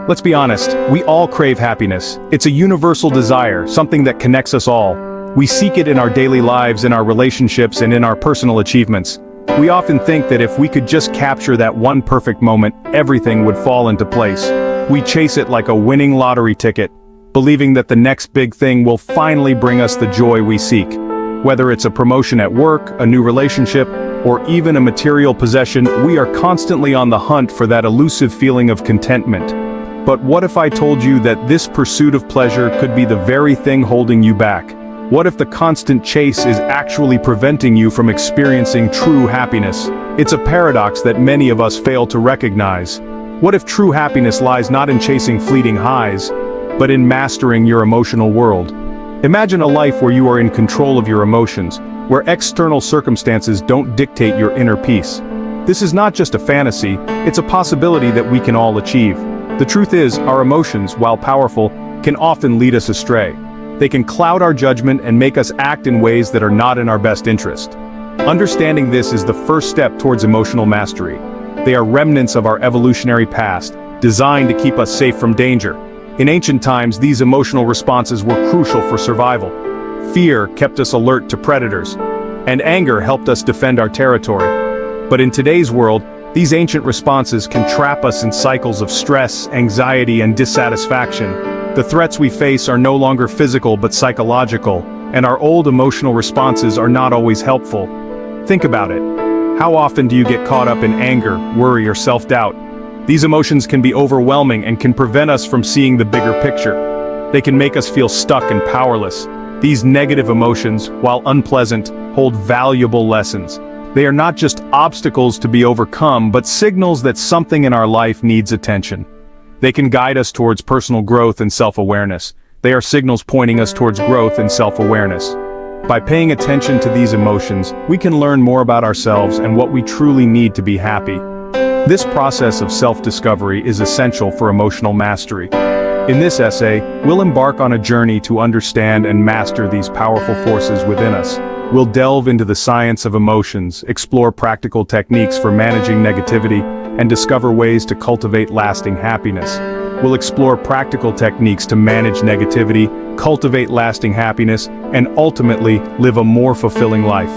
Let's be honest, we all crave happiness. It's a universal desire, something that connects us all. We seek it in our daily lives, in our relationships, and in our personal achievements. We often think that if we could just capture that one perfect moment, everything would fall into place. We chase it like a winning lottery ticket, believing that the next big thing will finally bring us the joy we seek. Whether it's a promotion at work, a new relationship, or even a material possession, we are constantly on the hunt for that elusive feeling of contentment. But what if I told you that this pursuit of pleasure could be the very thing holding you back? What if the constant chase is actually preventing you from experiencing true happiness? It's a paradox that many of us fail to recognize. What if true happiness lies not in chasing fleeting highs, but in mastering your emotional world? Imagine a life where you are in control of your emotions, where external circumstances don't dictate your inner peace. This is not just a fantasy, it's a possibility that we can all achieve. The truth is, our emotions, while powerful, can often lead us astray. They can cloud our judgment and make us act in ways that are not in our best interest. Understanding this is the first step towards emotional mastery. They are remnants of our evolutionary past, designed to keep us safe from danger. In ancient times, these emotional responses were crucial for survival. Fear kept us alert to predators, and anger helped us defend our territory. But in today's world, these ancient responses can trap us in cycles of stress, anxiety, and dissatisfaction. The threats we face are no longer physical but psychological, and our old emotional responses are not always helpful. Think about it. How often do you get caught up in anger, worry, or self-doubt? These emotions can be overwhelming and can prevent us from seeing the bigger picture. They can make us feel stuck and powerless. These negative emotions, while unpleasant, hold valuable lessons. They are not just obstacles to be overcome, but signals that something in our life needs attention. They can guide us towards personal growth and self-awareness. They are signals pointing us towards growth and self-awareness. By paying attention to these emotions, we can learn more about ourselves and what we truly need to be happy. This process of self-discovery is essential for emotional mastery. In this essay, we'll embark on a journey to understand and master these powerful forces within us. We'll delve into the science of emotions, explore practical techniques for managing negativity, and discover ways to cultivate lasting happiness. We'll explore practical techniques to manage negativity, cultivate lasting happiness, and ultimately live a more fulfilling life.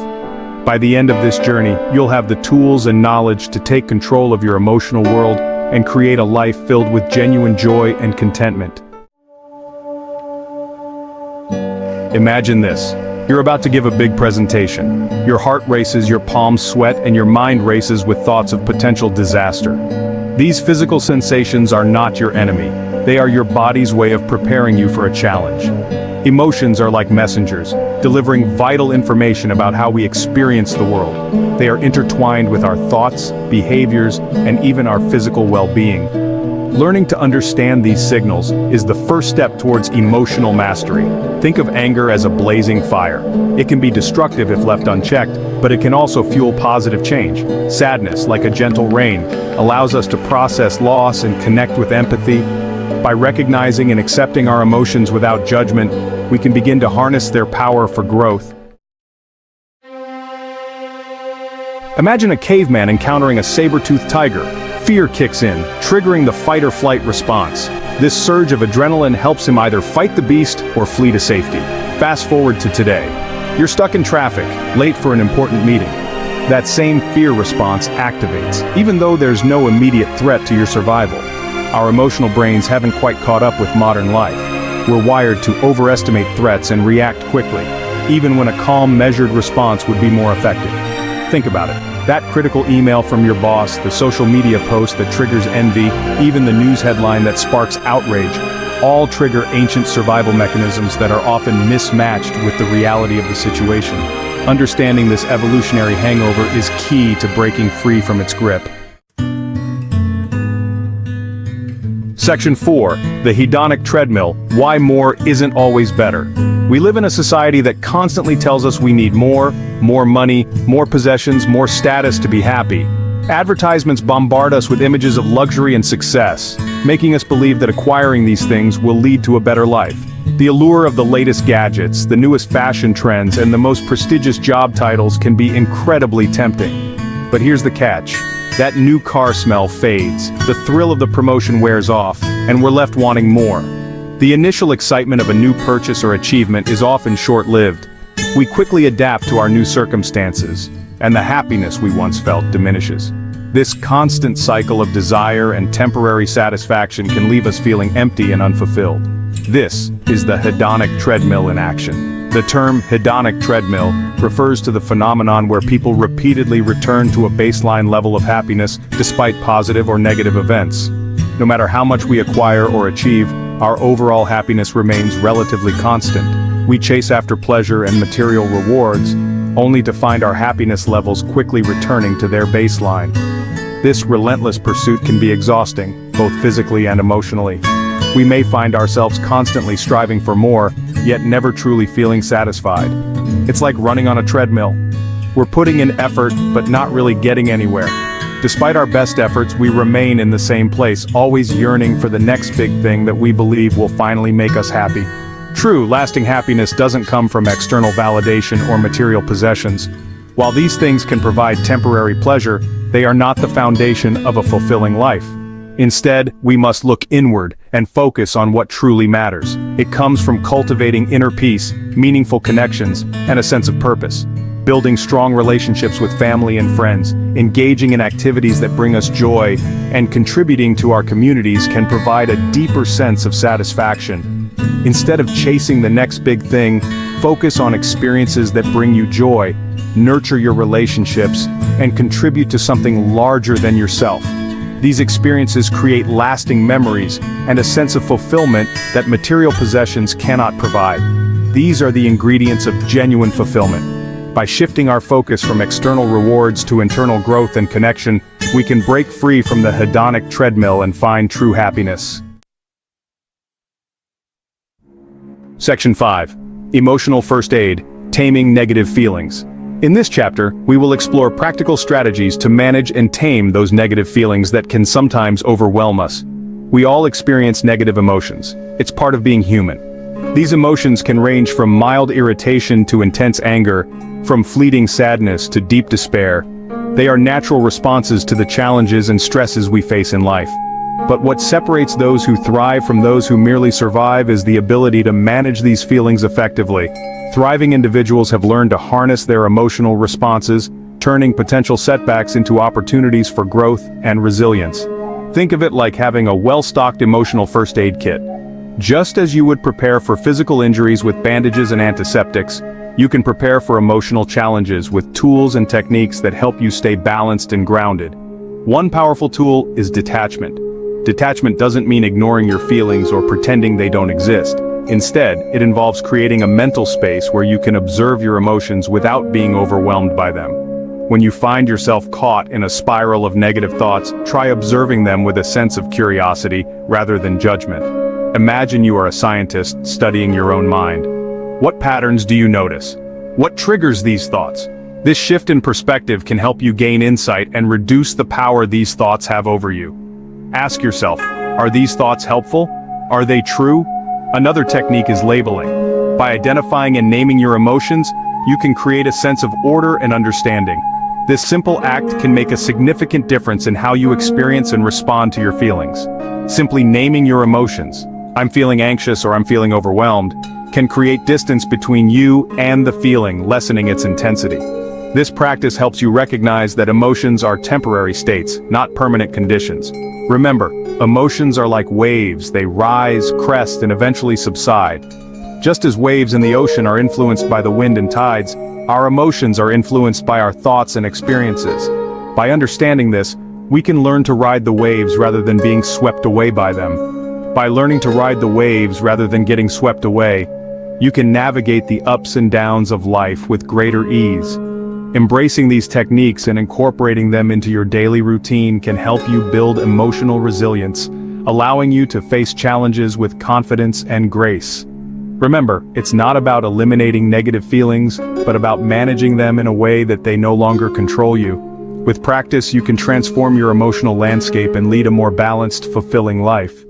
By the end of this journey, you'll have the tools and knowledge to take control of your emotional world and create a life filled with genuine joy and contentment. Imagine this. You're about to give a big presentation. Your heart races, your palms sweat, and your mind races with thoughts of potential disaster. These physical sensations are not your enemy. They are your body's way of preparing you for a challenge. Emotions are like messengers, delivering vital information about how we experience the world. They are intertwined with our thoughts, behaviors, and even our physical well-being. Learning to understand these signals is the first step towards emotional mastery. Think of anger as a blazing fire. It can be destructive if left unchecked, but it can also fuel positive change. Sadness, like a gentle rain, allows us to process loss and connect with empathy. By recognizing and accepting our emotions without judgment, we can begin to harness their power for growth. Imagine a caveman encountering a saber-toothed tiger. Fear kicks in, triggering the fight-or-flight response. This surge of adrenaline helps him either fight the beast or flee to safety. Fast forward to today. You're stuck in traffic, late for an important meeting. That same fear response activates, even though there's no immediate threat to your survival. Our emotional brains haven't quite caught up with modern life. We're wired to overestimate threats and react quickly, even when a calm, measured response would be more effective. Think about it. That critical email from your boss, the social media post that triggers envy, even the news headline that sparks outrage, all trigger ancient survival mechanisms that are often mismatched with the reality of the situation. Understanding this evolutionary hangover is key to breaking free from its grip. Section 4. The hedonic treadmill. Why more isn't always better. We live in a society that constantly tells us we need more money, more possessions, more status to be happy. Advertisements bombard us with images of luxury and success, making us believe that acquiring these things will lead to a better life. The allure of the latest gadgets, the newest fashion trends, and the most prestigious job titles can be incredibly tempting. But here's the catch. That new car smell fades, the thrill of the promotion wears off, and we're left wanting more. The initial excitement of a new purchase or achievement is often short-lived. We quickly adapt to our new circumstances, and the happiness we once felt diminishes. This constant cycle of desire and temporary satisfaction can leave us feeling empty and unfulfilled. This is the hedonic treadmill in action. The term hedonic treadmill refers to the phenomenon where people repeatedly return to a baseline level of happiness despite positive or negative events. No matter how much we acquire or achieve, our overall happiness remains relatively constant. We chase after pleasure and material rewards, only to find our happiness levels quickly returning to their baseline. This relentless pursuit can be exhausting, both physically and emotionally. We may find ourselves constantly striving for more, yet never truly feeling satisfied. It's like running on a treadmill. We're putting in effort, but not really getting anywhere. Despite our best efforts, we remain in the same place, always yearning for the next big thing that we believe will finally make us happy. True, lasting happiness doesn't come from external validation or material possessions. While these things can provide temporary pleasure, they are not the foundation of a fulfilling life. Instead, we must look inward and focus on what truly matters. It comes from cultivating inner peace, meaningful connections, and a sense of purpose. Building strong relationships with family and friends, engaging in activities that bring us joy, and contributing to our communities can provide a deeper sense of satisfaction. Instead of chasing the next big thing, focus on experiences that bring you joy, nurture your relationships, and contribute to something larger than yourself. These experiences create lasting memories and a sense of fulfillment that material possessions cannot provide. These are the ingredients of genuine fulfillment. By shifting our focus from external rewards to internal growth and connection, we can break free from the hedonic treadmill and find true happiness. Section 5. Emotional First Aid, Taming Negative Feelings. In this chapter, we will explore practical strategies to manage and tame those negative feelings that can sometimes overwhelm us. We all experience negative emotions. It's part of being human. These emotions can range from mild irritation to intense anger, from fleeting sadness to deep despair. They are natural responses to the challenges and stresses we face in life. But what separates those who thrive from those who merely survive is the ability to manage these feelings effectively. Thriving individuals have learned to harness their emotional responses, turning potential setbacks into opportunities for growth and resilience. Think of it like having a well-stocked emotional first aid kit. Just as you would prepare for physical injuries with bandages and antiseptics, you can prepare for emotional challenges with tools and techniques that help you stay balanced and grounded. One powerful tool is detachment. Detachment doesn't mean ignoring your feelings or pretending they don't exist. Instead, it involves creating a mental space where you can observe your emotions without being overwhelmed by them. When you find yourself caught in a spiral of negative thoughts, try observing them with a sense of curiosity rather than judgment. Imagine you are a scientist studying your own mind. What patterns do you notice? What triggers these thoughts? This shift in perspective can help you gain insight and reduce the power these thoughts have over you. Ask yourself, are these thoughts helpful? Are they true? Another technique is labeling. By identifying and naming your emotions, you can create a sense of order and understanding. This simple act can make a significant difference in how you experience and respond to your feelings. Simply naming your emotions, I'm feeling anxious or I'm feeling overwhelmed, can create distance between you and the feeling, lessening its intensity. This practice helps you recognize that emotions are temporary states, not permanent conditions. Remember, emotions are like waves, they rise, crest, and eventually subside. Just as waves in the ocean are influenced by the wind and tides, our emotions are influenced by our thoughts and experiences. By understanding this, we can learn to ride the waves rather than being swept away by them. By learning to ride the waves rather than getting swept away, you can navigate the ups and downs of life with greater ease. Embracing these techniques and incorporating them into your daily routine can help you build emotional resilience, allowing you to face challenges with confidence and grace. Remember, it's not about eliminating negative feelings, but about managing them in a way that they no longer control you. With practice, you can transform your emotional landscape and lead a more balanced, fulfilling life.